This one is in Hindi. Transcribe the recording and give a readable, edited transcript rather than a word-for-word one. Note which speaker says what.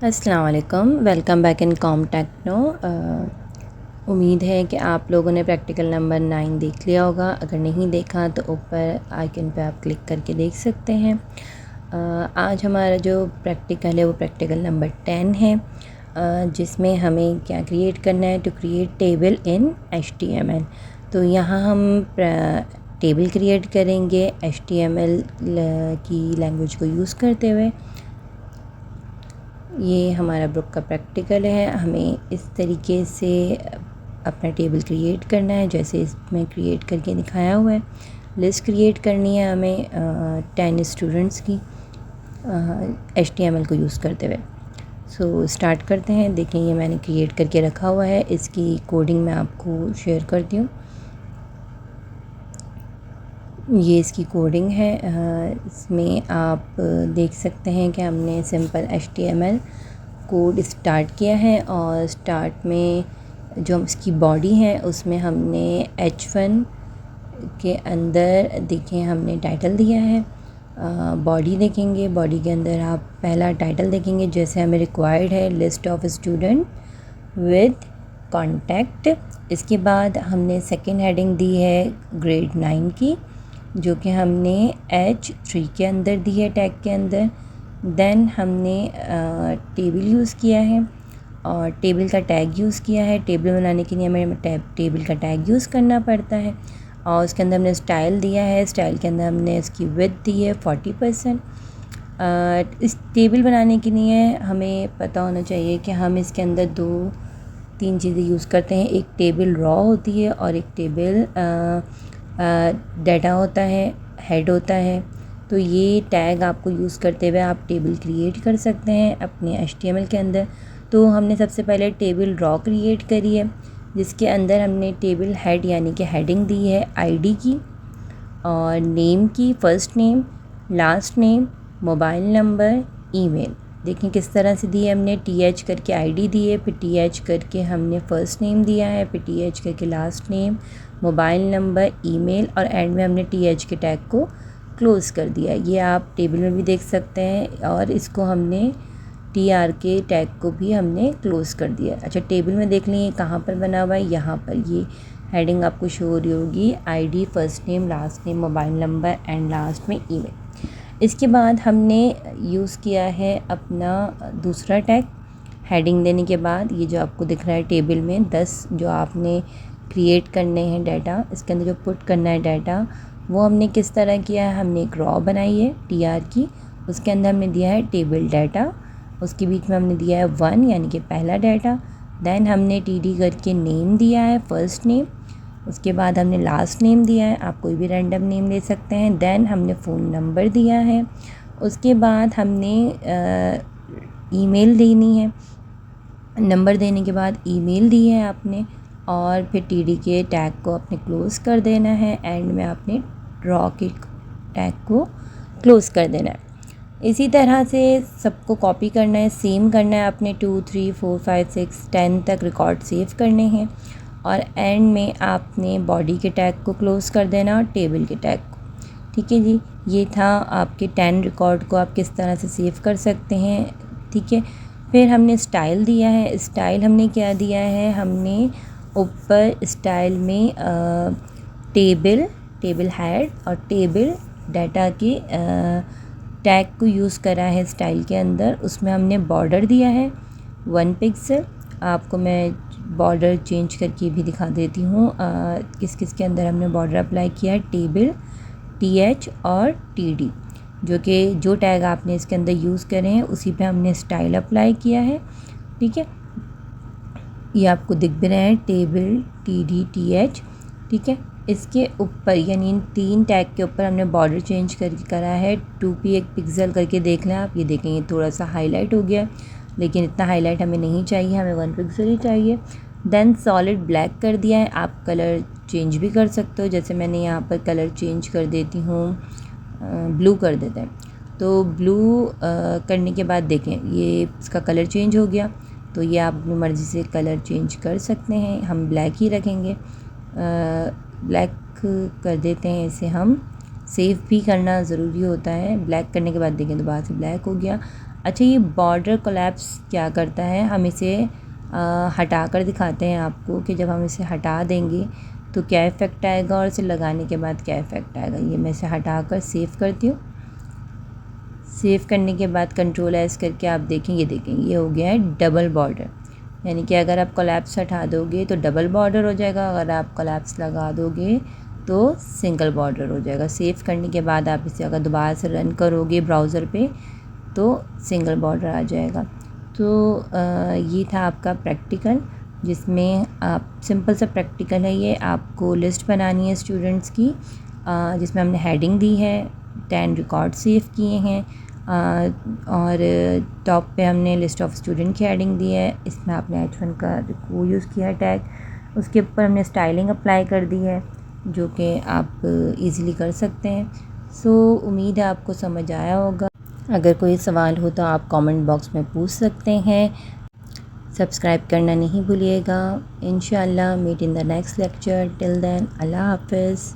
Speaker 1: अस्सलाम वालेकुम, welcome back in Com Techno. उम्मीद है कि आप लोगों ने प्रैक्टिकल नंबर 9 देख लिया होगा। अगर नहीं देखा तो ऊपर आइकन पे आप क्लिक करके देख सकते हैं। आज हमारा जो प्रैक्टिकल है वो प्रैक्टिकल नंबर 10 है, जिसमें हमें क्या क्रिएट करना है, to create table in HTML। तो यहाँ हम टेबल क्रिएट करेंगे HTML की लैंग्वेज को यूज़ करते हुए। ये हमारा बुक का प्रैक्टिकल है। हमें इस तरीके से अपना टेबल क्रिएट करना है जैसे इसमें क्रिएट करके दिखाया हुआ है। लिस्ट क्रिएट करनी है हमें 10 स्टूडेंट्स की HTML को यूज़ करते हुए। सो स्टार्ट करते हैं। देखें, ये मैंने क्रिएट करके रखा हुआ है। इसकी कोडिंग मैं आपको शेयर करती हूँ। ये इसकी कोडिंग है। इसमें आप देख सकते हैं कि हमने सिंपल HTML कोड स्टार्ट किया है और स्टार्ट में जो इसकी बॉडी है उसमें हमने H1 के अंदर देखें हमने टाइटल दिया है। बॉडी देखेंगे, बॉडी के अंदर आप पहला टाइटल देखेंगे जैसे हमें रिक्वायर्ड है, list of student with contact. इसके बाद हमने सेकंड हेडिंग दी है ग्रेड 9 की, जो कि हमने H3 के अंदर दी है, टैग के अंदर। देन हमने टेबल यूज़ किया है और टेबल का टैग यूज़ किया है। टेबल बनाने के लिए हमें टेबल का टैग यूज़ करना पड़ता है और उसके अंदर हमने स्टाइल दिया है। स्टाइल के अंदर हमने इसकी विड्थ दी है 40%। इस टेबल बनाने के लिए हमें पता होना चाहिए कि हम इसके अंदर 2-3 चीज़ें यूज़ करते हैं। एक टेबल रॉ होती है और एक टेबल डाटा होता है, हेड होता है। तो ये टैग आपको यूज़ करते हुए आप टेबल क्रिएट कर सकते हैं अपने HTML के अंदर। तो हमने सबसे पहले टेबल रॉ क्रिएट करी है जिसके अंदर हमने टेबल हेड यानी कि हेडिंग दी है ID की और नेम की, first name, last name, mobile number, email. देखें किस तरह से दी है हमने। TH करके ID दी है, फिर TH करके हमने फ़र्स्ट नेम दिया है, फिर TH करके last name, mobile number, email और एंड में हमने TH के टैग को क्लोज़ कर दिया। ये आप टेबल में भी देख सकते हैं और इसको हमने TR के टैग को भी हमने क्लोज़ कर दिया। अच्छा, टेबल में देख लें कहाँ पर बना हुआ है, यहाँ पर ये हेडिंग आपको शो हो रही होगी, ID, first name, last name, mobile number and last में ईमेल। इसके बाद हमने यूज़ किया है अपना दूसरा टैग। हेडिंग देने के बाद ये जो आपको दिख रहा है टेबल में 10 जो आपने क्रिएट करने हैं डाटा, इसके अंदर जो पुट करना है डाटा, वो हमने किस तरह किया है। हमने एक रॉ बनाई है TR की, उसके अंदर हमने दिया है टेबल डाटा, उसके बीच में हमने दिया है 1 यानी कि पहला डाटा। देन हमने TD करके नेम दिया है, फ़र्स्ट नेम। उसके बाद हमने लास्ट नेम दिया है, आप कोई भी रैंडम नेम ले सकते हैं। देन हमने फ़ोन नंबर दिया है। उसके बाद हमने ईमेल देनी है। नंबर देने के बाद ईमेल दी है आपने और फिर TD के टैग को आपने क्लोज़ कर देना है। एंड में आपने ड्रॉ के टैग को क्लोज़ कर देना है। इसी तरह से सबको कॉपी करना है, सेम करना है। आपने 2, 3, 4, 5, 6, 10 तक रिकॉर्ड सेव करने हैं और एंड में आपने बॉडी के टैग को क्लोज़ कर देना और टेबल के टैग को। ठीक है जी, ये था आपके 10 रिकॉर्ड को आप किस तरह से सेव कर सकते हैं। ठीक है, फिर हमने स्टाइल दिया है। स्टाइल हमने क्या दिया है, हमने ऊपर स्टाइल में टेबल हेड और टेबल डाटा के टैग को यूज़ करा है स्टाइल के अंदर। उसमें हमने बॉर्डर दिया है 1 पिक्सल। आपको मैं बॉर्डर चेंज करके भी दिखा देती हूँ किस किस के अंदर हमने बॉर्डर अप्लाई किया है। टेबल, TH और TD, जो कि जो टैग आपने इसके अंदर यूज़ करे हैं उसी पे हमने स्टाइल अप्लाई किया है। ठीक है, ये आपको दिख भी रहे हैं, टेबल, TD, TH। ठीक है, इसके ऊपर यानी इन 3 टैग के ऊपर हमने बॉर्डर चेंज करके करा है 2p1 पिक्सल करके। देख लें आप, ये देखेंगे थोड़ा सा हाईलाइट हो गया, लेकिन इतना हाईलाइट हमें नहीं चाहिए, हमें 1 पिक्सल ही चाहिए। देन सॉलिड ब्लैक कर दिया है। आप कलर चेंज भी कर सकते हो, जैसे मैंने यहाँ पर कलर चेंज कर देती हूँ, ब्लू कर देते हैं। तो ब्लू करने के बाद देखें ये इसका कलर चेंज हो गया। तो ये आप अपनी मर्ज़ी से कलर चेंज कर सकते हैं। हम ब्लैक ही रखेंगे, ब्लैक कर देते हैं इसे। हम सेव भी करना ज़रूरी होता है। ब्लैक करने के बाद देखें दोबारा से ब्लैक हो गया। अच्छा, ये बॉर्डर कोलैप्स क्या करता है, हम इसे हटा कर दिखाते हैं आपको कि जब हम इसे हटा देंगे तो क्या इफ़ेक्ट आएगा और इसे लगाने के बाद क्या इफ़ेक्ट आएगा। ये मैं इसे हटा कर सेव करती हूँ। सेव करने के बाद कंट्रोल एस करके आप देखें, ये देखें ये हो गया है डबल बॉर्डर। यानी कि अगर आप कोलैप्स हटा दोगे तो डबल बॉर्डर हो जाएगा, अगर आप कोलैप्स लगा दोगे तो सिंगल बॉर्डर हो जाएगा। सेव करने के बाद आप इसे अगर दोबारा से रन करोगे ब्राउज़र पे तो सिंगल बॉर्डर आ जाएगा। तो ये था आपका प्रैक्टिकल, जिसमें आप सिंपल सा प्रैक्टिकल है ये। आपको लिस्ट बनानी है स्टूडेंट्स की, जिसमें हमने हेडिंग दी है, 10 रिकॉर्ड सेव किए हैं, और टॉप पे हमने लिस्ट ऑफ स्टूडेंट की हेडिंग दी है। इसमें आपने H1 का वो यूज़ किया है टैग। उसके ऊपर हमने स्टाइलिंग अप्लाई कर दी है, जो कि आप इजीली कर सकते हैं। सो उम्मीद है आपको समझ आया होगा। अगर कोई सवाल हो तो आप कमेंट बॉक्स में पूछ सकते हैं। सब्सक्राइब करना नहीं भूलिएगा। इंशाल्लाह meet in the next lecture. Till then अल्लाह हाफ़िज़।